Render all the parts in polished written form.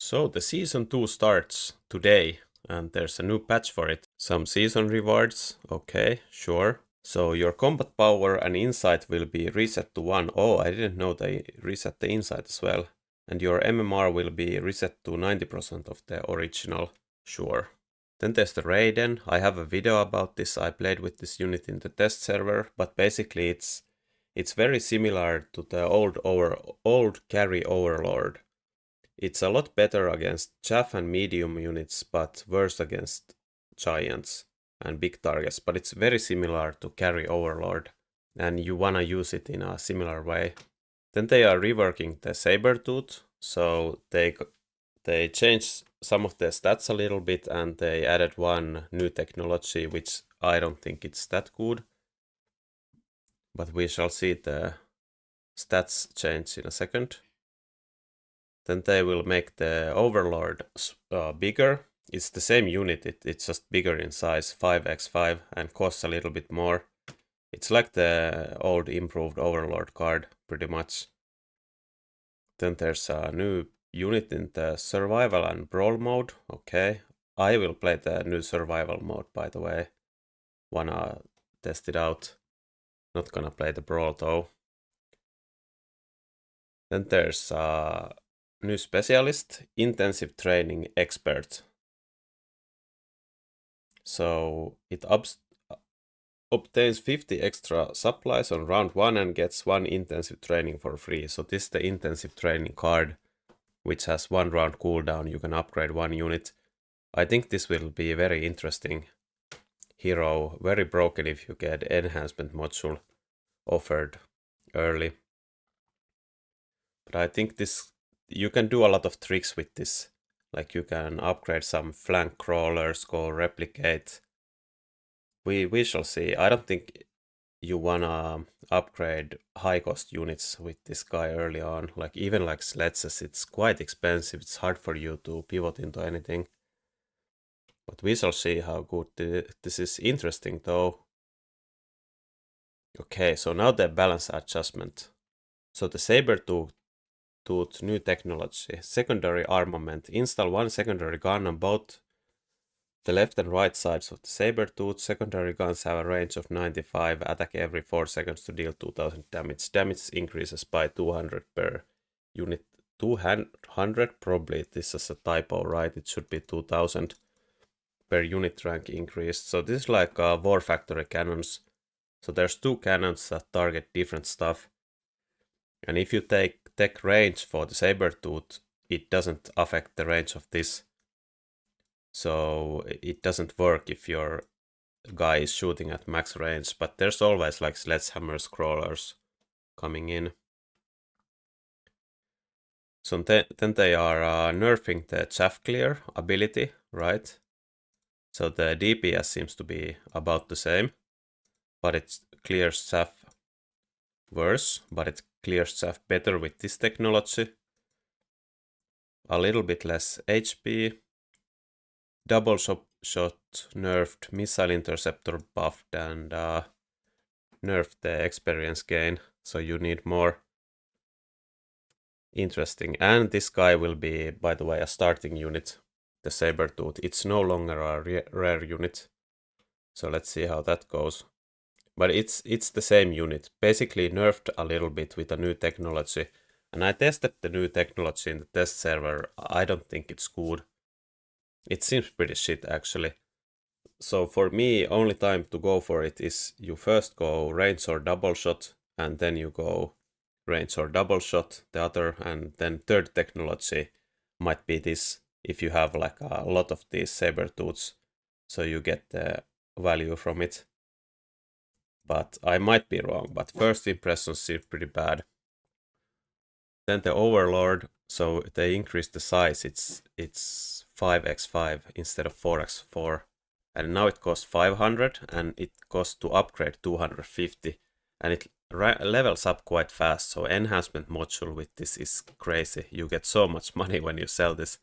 So the season 2 starts today and there's a new patch for it. Some season rewards, okay, sure. So your combat power and insight will be reset to 1. Oh, I didn't know they reset the insight as well. And your MMR will be reset to 90% of the original, sure. Then there's the Raiden. I have a video about this. I played with this unit in the test server, but basically it's very similar to the old carry Overlord. It's a lot better against chaff and medium units, but worse against giants and big targets. But it's very similar to carry Overlord, and you wanna use it in a similar way. Then they are reworking the Sabertooth, so they changed some of the stats a little bit, and they added one new technology, which I don't think it's that good. But we shall see the stats change in a second. Then they will make the Overlord bigger. It's the same unit, it's just bigger in size, 5x5, and costs a little bit more. It's like the old improved Overlord card, pretty much. Then there's a new unit in the survival and brawl mode. Okay, I will play the new survival mode, by the way. Wanna test it out. Not gonna play the brawl though. Then there's a new specialist, intensive training expert. So it obtains 50 extra supplies on round 1 and gets 1 intensive training for free. So this is the intensive training card, which has 1 round cooldown. You can upgrade 1 unit. I think this will be very interesting hero, very broken if you get enhancement module offered early. But I think this, you can do a lot of tricks with this. Like you can upgrade some flank crawlers, go replicate. We shall see. I don't think you wanna upgrade high cost units with this guy early on. Like even like sledges, it's quite expensive. It's hard for you to pivot into anything. But we shall see how good this is. Interesting though. Okay, so now the balance adjustment. So the Sabertooth new technology, secondary armament. Install 1 secondary gun on both the left and right sides of the Sabertooth. Secondary guns have a range of 95, attack every 4 seconds to deal 2000 damage. Damage increases by 200 per unit. 200? Probably this is a typo, right? It should be 2000 per unit rank increased. So this is like War Factory cannons. So there's 2 cannons that target different stuff. And if you take range for the Sabertooth, it doesn't affect the range of this. So it doesn't work if your guy is shooting at max range, but there's always like sledgehammer crawlers coming in. So then they are nerfing the chaff clear ability, right? So the DPS seems to be about the same, but it clears chaff worse, but it clears chaff better with this technology. A little bit less HP. Double shot nerfed, missile interceptor buffed, and nerfed the experience gain, so you need more. Interesting. And this guy will be, by the way, a starting unit, the Sabertooth. It's no longer a rare unit, so let's see how that goes. But it's the same unit, basically nerfed a little bit with a new technology. And I tested the new technology in the test server. I don't think it's good. It seems pretty shit actually. So for me, only time to go for it is you first go range or double shot, and then you go range or double shot the other, and then third technology might be this if you have like a lot of these Sabertooths, so you get the value from it. But I might be wrong, but first impressions seem pretty bad. Then the Overlord, so they increased the size, it's 5x5 instead of 4x4. And now it costs 500, and it costs to upgrade 250. And it levels up quite fast, so enhancement module with this is crazy. You get so much money when you sell this.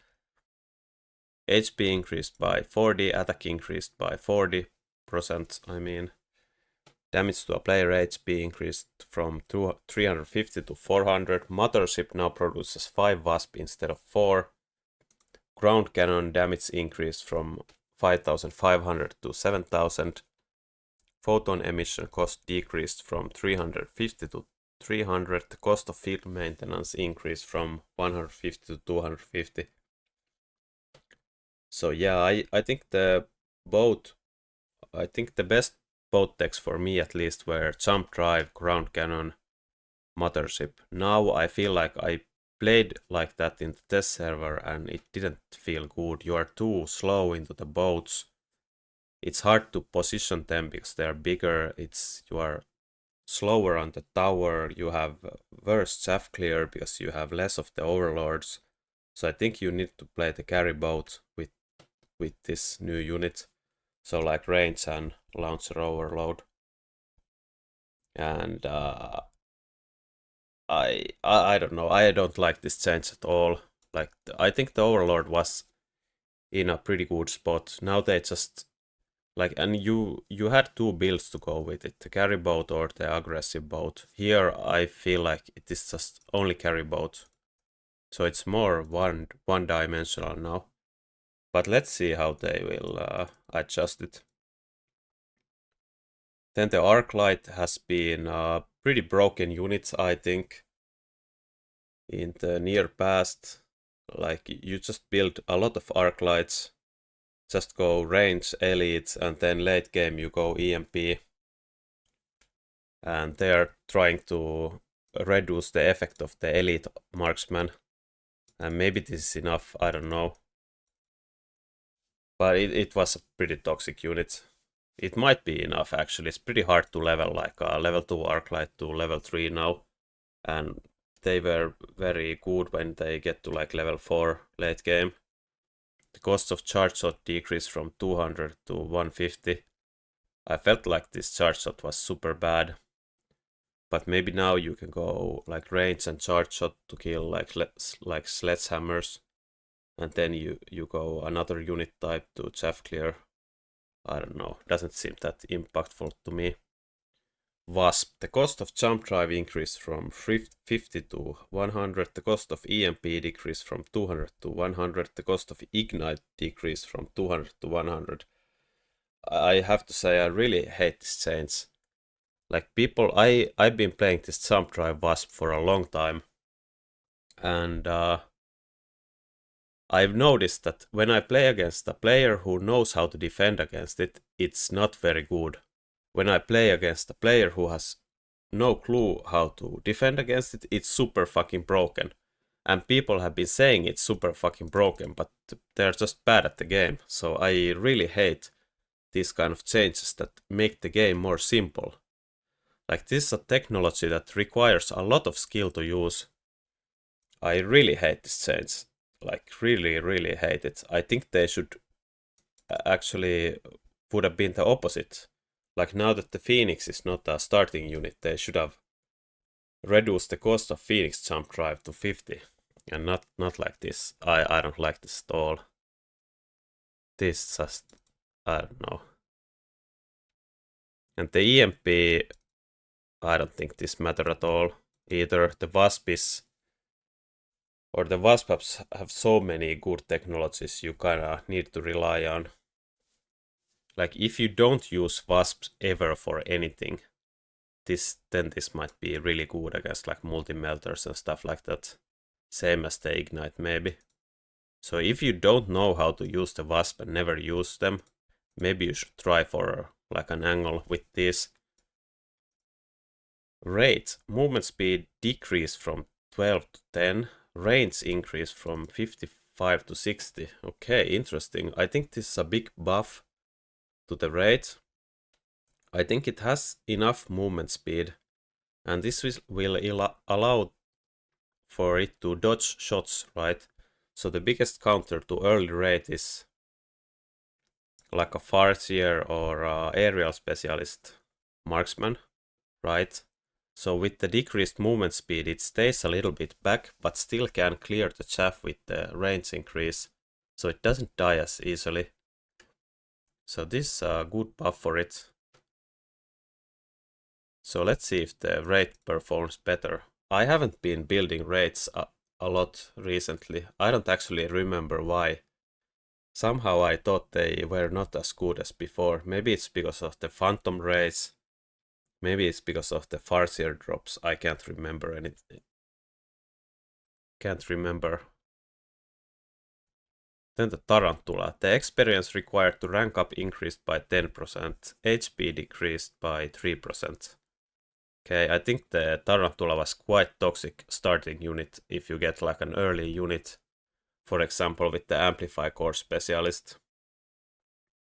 HP increased by 40, attack increased by 40%, I mean. Damage to a player HP increased from 350 to 400. Mothership now produces 5 Wasp instead of 4. ground cannon damage increased from 5,500 to 7,000. Photon emission cost decreased from 350 to 300. The cost of field maintenance increased from 150 to 250. So yeah, I think the best both decks for me at least were Jump Drive, Ground Cannon, Mothership. Now I feel like I played like that in the test server and it didn't feel good. You are too slow into the boats. It's hard to position them because they are bigger. You are slower on the tower. You have worse chaff clear because you have less of the overlords. So I think you need to play the carry boat with this new unit. So like range and launcher overload. And I don't know. I don't like this change at all. Like I think the overlord was in a pretty good spot. Now they just like, and you had two builds to go with it, the carry boat or the aggressive boat. Here I feel like it is just only carry boat. So it's more one dimensional now. But let's see how they will adjust it. Then the Arclight has been a pretty broken unit, I think, in the near past. Like you just build a lot of Arclights, just go range, elite, and then late game you go EMP. And they're trying to reduce the effect of the elite marksman. And maybe this is enough, I don't know. But it was a pretty toxic unit. It might be enough actually. It's pretty hard to level like a level 2 Arclight to level 3 now. And they were very good when they get to like level 4 late game. The cost of charge shot decreased from 200 to 150. I felt like this charge shot was super bad. But maybe now you can go like range and charge shot to kill like sledgehammers. And then you go another unit type to chaff clear. I don't know, doesn't seem that impactful to me. Wasp, the cost of jump drive increased from 50 to 100. The cost of EMP decreased from 200 to 100. The cost of ignite decreased from 200 to 100. I have to say I really hate this change. Like people, I've been playing this jump drive Wasp for a long time. And I've noticed that when I play against a player who knows how to defend against it, it's not very good. When I play against a player who has no clue how to defend against it, it's super fucking broken. And people have been saying it's super fucking broken, but they're just bad at the game. So I really hate these kind of changes that make the game more simple. Like this is a technology that requires a lot of skill to use. I really hate this change. Like really, really hate it. I think they should actually would have been the opposite. Like now that the Phoenix is not a starting unit, they should have reduced the cost of Phoenix jump drive to 50. And not like this. I don't like this at all. This just, I don't know. And the EMP, I don't think this matter at all either. The Wasp is, or the Wasp have so many good technologies you kinda need to rely on. Like if you don't use Wasps ever for anything, then this might be really good against like multi-melters and stuff like that. Same as the Ignite maybe. So if you don't know how to use the Wasp and never use them, maybe you should try for like an angle with this. Rate, movement speed decreased from 12 to 10. Range increased from 55 to 60. Okay, interesting. I think this is a big buff to the rate. I think it has enough movement speed, and this will allow for it to dodge shots, right? So the biggest counter to early rate is like a Farseer or aerial specialist marksman, right? So with the decreased movement speed, it stays a little bit back, but still can clear the chaff with the range increase, so it doesn't die as easily. So this is a good buff for it. So let's see if the rate performs better. I haven't been building rates a lot recently. I don't actually remember why. Somehow I thought they were not as good as before. Maybe it's because of the phantom rays. Maybe it's because of the farseer drops. I can't remember anything. Can't remember. Then the tarantula. The experience required to rank up increased by 10%. HP decreased by 3%. Okay, I think the tarantula was quite toxic starting unit if you get like an early unit. For example, with the Amplify Core Specialist.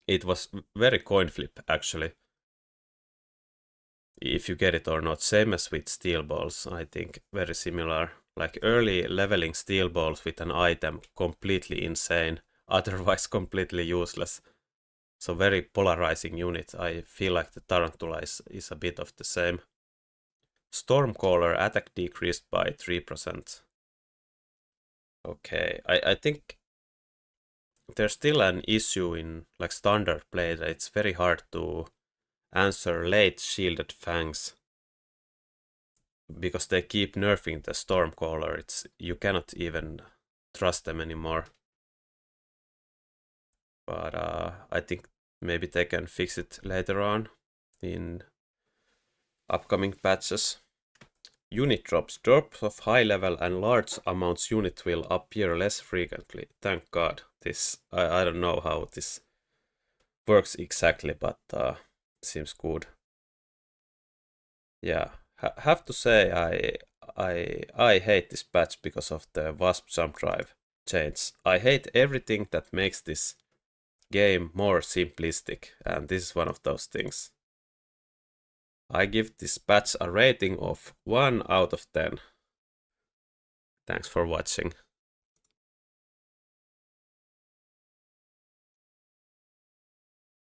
It was very coin flip, actually. If you get it or not. Same as with Steel Balls, I think. Very similar. Like early leveling Steel Balls with an item, completely insane. Otherwise completely useless. So very polarizing unit. I feel like the Tarantula is a bit of the same. Stormcaller attack decreased by 3%. Okay, I think there's still an issue in like standard play that it's very hard to answer late shielded fangs because they keep nerfing the Stormcaller. You cannot even trust them anymore. But I think maybe they can fix it later on in upcoming patches. Unit drops. Drops of high level and large amounts unit will appear less frequently. Thank God. I don't know how this works exactly, but seems good. Yeah, have to say I hate this patch because of the Wasp Jump drive change. I hate everything that makes this game more simplistic, and this is one of those things. I give this patch a rating of 1 out of 10. Thanks for watching.